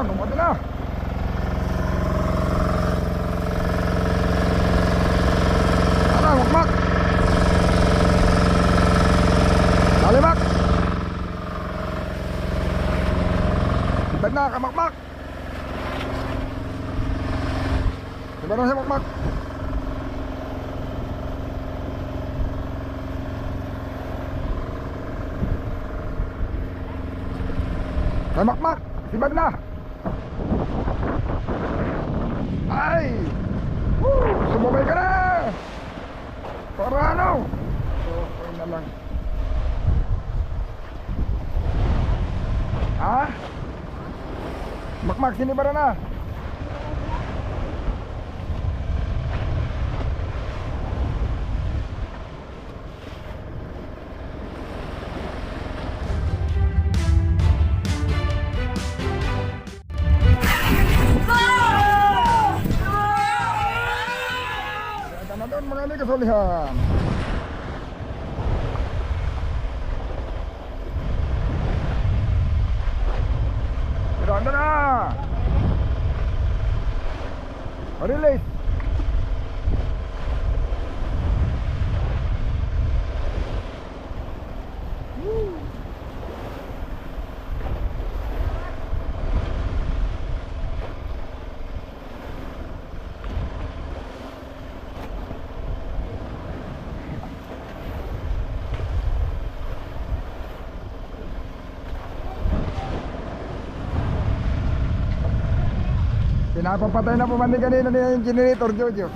Ayun, umati na. Ano, makmak. Dali, mak. Sibad na, kamakmak. Sibad na si makmak. Ay, makmak. Sibad na. Ay. Woo, sumabay ka na. Para ano? Okay na lang. Ha? Makmak, sinibara na. Ganda na doon mga kasulihan. Ganda na. Release. Pinapapatay na pumandi kanina niya yung generator, Jojo.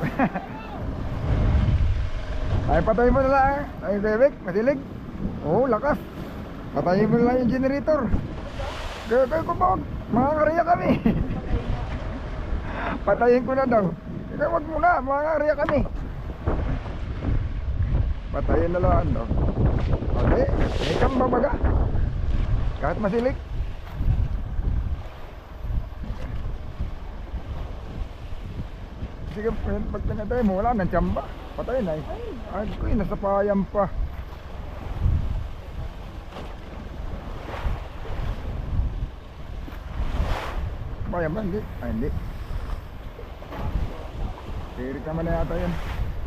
Ay, patay mo na lang. Ay, bebek, masilig. Oo, lakas. Patayin mo na lang yung generator. Kaya ko pa, makakariya kami. Patayin ko na daw. Kaya wag muna, makakariya kami. Patayin na lang daw. Okay, ikam babaga. Kahit masilig. Sige, pag pinatay mo, wala nang tsamba. Patay na eh. Ay, ko yun, nasa payam pa. Payam ba? Hindi. Ay, hindi. Tirik naman na yata yun.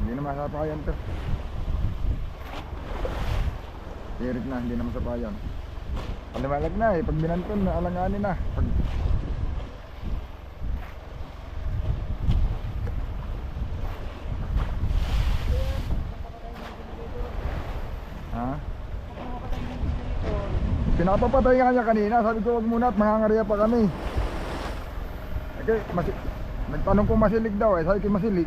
Hindi naman sa payam to. Tirik na, hindi naman sa payam. Paliwalag na eh. Pag binanton na, alanganin na. Pag... Ha? Pinapapatay nga niya kanina. Sabi ko wag muna at mangangariya pa kami. Okay, nagtanong kung masilig daw eh. Sabi ko masilig.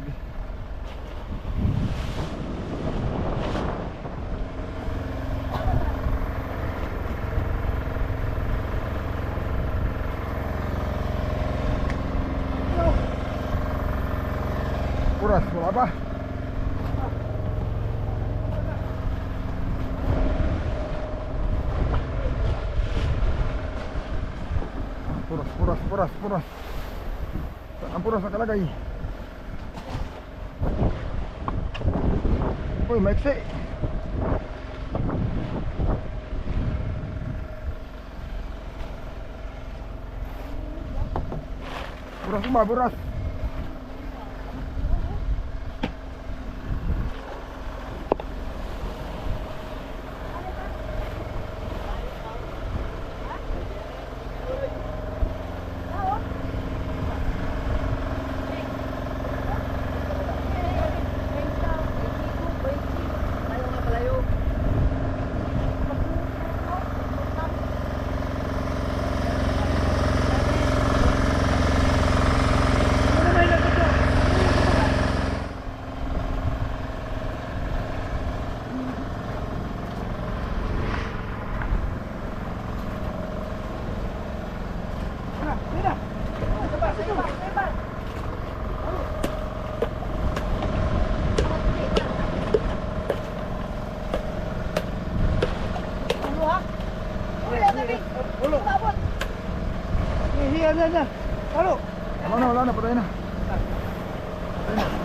Puras, wala pa. Puras. Saan ang puras nakalagay? Uy, maiksi. Puras ba, puras. Yan. Halo. Wala na, patay na.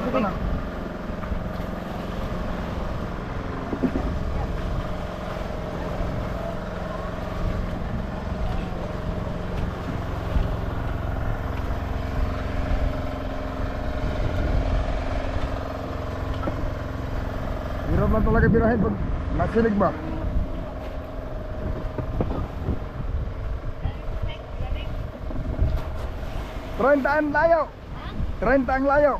Patay na. ba talaga birahin pag masilig ba? Trenta ang layo. 30 ang layo.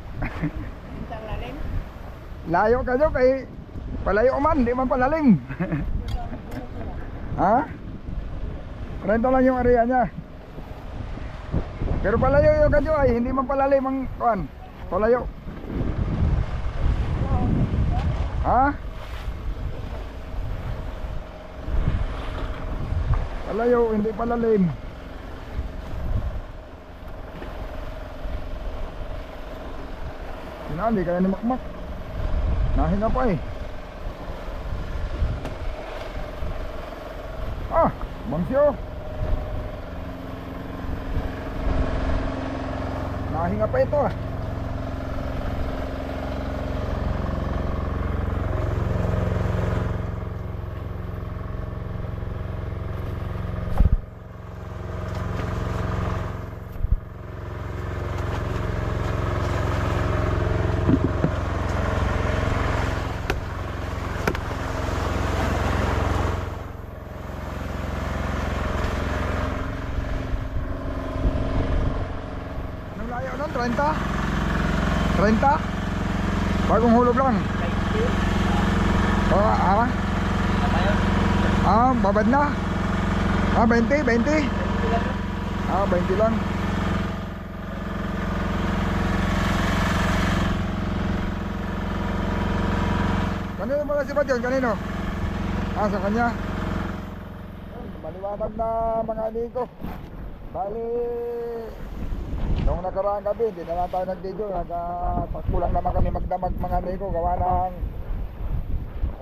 Layo kayo kay palayo man, di man palalim. Ha? 30 lang yung area niya. Pero palayo yung kadyo ay hindi man palalim ang kuan. Palayo. Ha? Palayo, hindi palalim. Sinali kaya ni Makmak. Nahinga pa eh. Ah, bangsyo. Nahinga pa ito ah. Anong layo nun? 30? 30? Bagong hulog lang. Ah, babad na. 20? 20? 20 lang. Kanino mo na si Bad yun? Kanino? Sa kanya. Maliwanag na mga amigo. Bali, nung nakaraang gabi, hindi na lang tayo nag-video. Nagkulang naman kami magdamag mga amigo. Gawa ng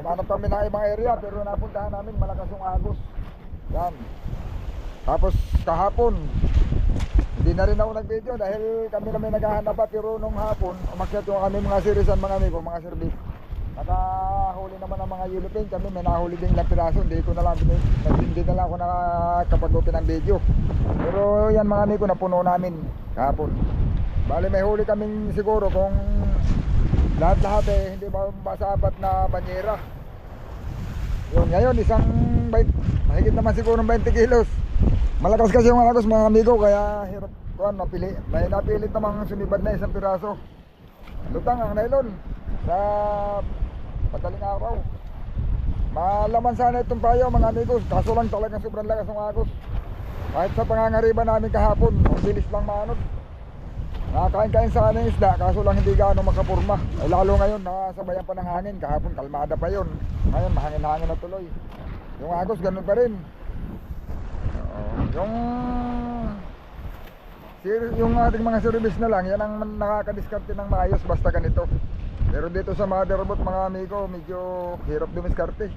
umanap kami ng ibang area, pero napuntahan namin malakas yung agos. Yan. Tapos kahapon, hindi na rin ako nag-video dahil kami namin naghahanap pa. Pero nung hapon, umakyat yung kami mga serisan mga amigo, mga service. Nakahuli naman ang mga yellow paint. Kami may nahuli din ng piraso. Hindi na lang ako nakakapag-open ng video. Pero yan mga amigo, napuno namin kahapon. Bali may huli kaming siguro kung lahat-lahat eh, hindi ba masapat na banyera. Yun, ngayon isang mahigit naman siguro ng 20 kilos. Malakas kasi yung agos mga amigo, kaya hirap kuan napili. May napilit namang sumibad na isang piraso. Lutang ang nylon sa padaling araw. Malaman sana itong payo mga amigos, kaso lang talagang sobrang lakas ng agos. Kahit sa pangangariba namin kahapon, ang bilis lang manod. Nakakain-kain sana yung isda, kaso lang hindi gaano makapurma. Ay lalo ngayon, nakasabayan pa ng hangin. Kahapon kalmada pa yun. Ngayon mahangin-hangin na tuloy. Yung agos ganun pa rin. Yung ating mga service na lang, yan ang nakakadiskarte ng maayos basta ganito. Pero dito sa motherboard mga amigo, medyo hirap dumiskarte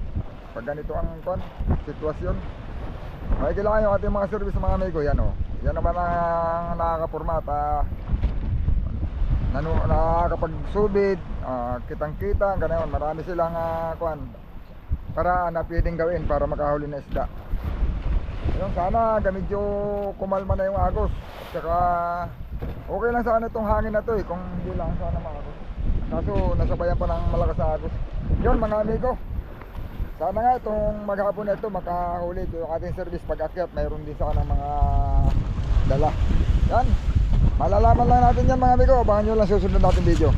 pag ganito ang sitwasyon. May kailangan yung ating mga service mga amigo. Yan o, yan naman ang nakakapurma at nakakapagsubid, kitang-kita, ganoon. Marami silang paraan na pwedeng gawin para makahuli na isda. Yung sana medyo kumalma na yung agos. At saka okay lang sana itong hangin na to kung hindi lang sana makagos. Kaso nasabayan pa ng malakas na agos. Yun mga amigo, sana nga itong maghapon na ito makahuli ito yung ating service pag-akyat. Mayroon din sana mga dala. Yan, malalaman lang natin yan mga amigo. Abangan nyo lang susunod natin video.